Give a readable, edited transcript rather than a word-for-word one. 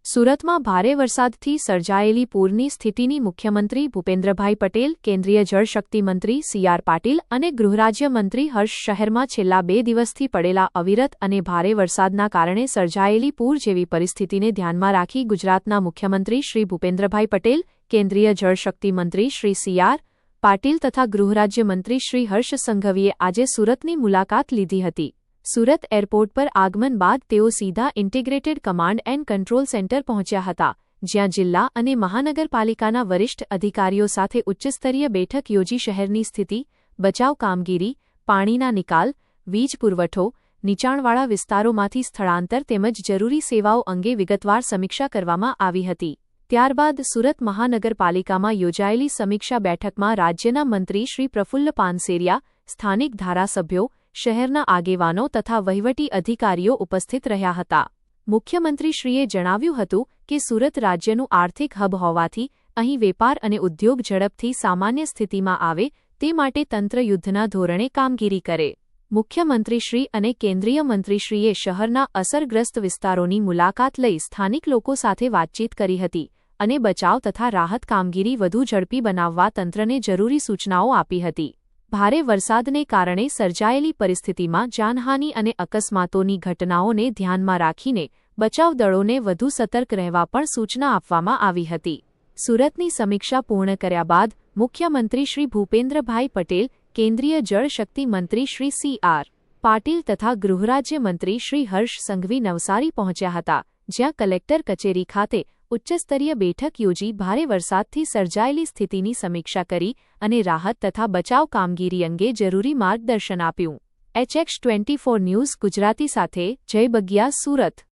સુરતમાં ભારે વરસાદથી સર્જાયેલી પૂરની સ્થિતિની મુખ્યમંત્રી ભૂપેન્દ્રભાઈ પટેલ, કેન્દ્રીય જળશક્તિ મંત્રી સી.આર. પાટીલ અને ગૃહરાજ્ય મંત્રી હર્ષ શહેરમાં છેલ્લા 2 દિવસથી પડેલા અવિરત અને ભારે વરસાદના કારણે સર્જાયેલી પૂર જેવી પરિસ્થિતિને ધ્યાનમાં રાખી ગુજરાતના મુખ્યમંત્રી શ્રી ભૂપેન્દ્રભાઈ પટેલ, કેન્દ્રીય જળશક્તિ મંત્રી શ્રી સી.આર. પાટીલ તથા ગૃહરાજ્ય મંત્રી શ્રી હર્ષ સંઘવીએ આજે સુરતની મુલાકાત લીધી હતી. સુરત એરપોર્ટ પર આગમન બાદ તેઓ સીધા integrated command and control centre પહોંચ્યા હતા, જ્યાં જિલ્લા અને મહાનગરપાલિકાના વરિષ્ઠ અધિકારીઓ સાથે ઉચ્ચસ્તરીય બેઠક યોજી શહેરની સ્થિતિ, બચાવ કામગીરી, પાણીના નિકાલ, વીજ પુરવઠો, નીચાણવાળા વિસ્તારોમાંથી સ્થળાંતર તેમજ જરૂરી સેવાઓ અંગે વિગતવાર સમીક્ષા કરવામાં આવી હતી. ત્યારબાદ સુરત મહાનગરપાલિકામાં યોજાયેલી સમીક્ષા બેઠકમાં રાજ્યના મંત્રી શ્રી પ્રફુલ્લ પાનસેરિયા, સ્થાનિક ધારાસભ્યો, શહેરના આગેવાનો તથા વહીવટી અધિકારીઓ ઉપસ્થિત રહ્યા હતા. મુખ્યમંત્રીશ્રીએ જણાવ્યું હતું કે સુરત રાજ્યનું આર્થિક હબ હોવાથી અહીં વેપાર અને ઉદ્યોગ ઝડપથી સામાન્ય સ્થિતિમાં આવે તે માટે તંત્ર યુદ્ધના ધોરણે કામગીરી કરે. મુખ્યમંત્રીશ્રી અને કેન્દ્રીય મંત્રીશ્રીએ શહેરના અસરગ્રસ્ત વિસ્તારોની મુલાકાત લઈ સ્થાનિક લોકો સાથે વાતચીત કરી હતી અને બચાવ તથા રાહત કામગીરી વધુ ઝડપી બનાવવા તંત્રને જરૂરી સૂચનાઓ આપી હતી. ભારે વરસાદને કારણે સર્જાયેલી પરિસ્થિતિમાં જાનહાનિ અને અકસ્માતોની ઘટનાઓને ધ્યાનમાં રાખીને બચાવ દળોને વધુ સતર્ક રહેવા પણ સૂચના આપવામાં આવી હતી. સુરતની સમીક્ષા પૂર્ણ કર્યા બાદ મુખ્યમંત્રી શ્રી ભૂપેન્દ્રભાઈ પટેલ, કેન્દ્રીય જળશક્તિ મંત્રી શ્રી સી.આર. પાટીલ તથા ગૃહરાજ્ય મંત્રી શ્રી હર્ષ સંઘવી નવસારી પહોંચ્યા હતા, જ્યાં કલેક્ટર કચેરી ખાતે ઉચ્ચસ્તરીય બેઠક યોજી ભારે વરસાદથી સર્જાયેલી સ્થિતિની સમીક્ષા કરી અને રાહત તથા બચાવ કામગીરી અંગે જરૂરી માર્ગદર્શન આપ્યું. HX24 ન્યૂઝ ગુજરાતી સાથે જય બગિયા, સુરત.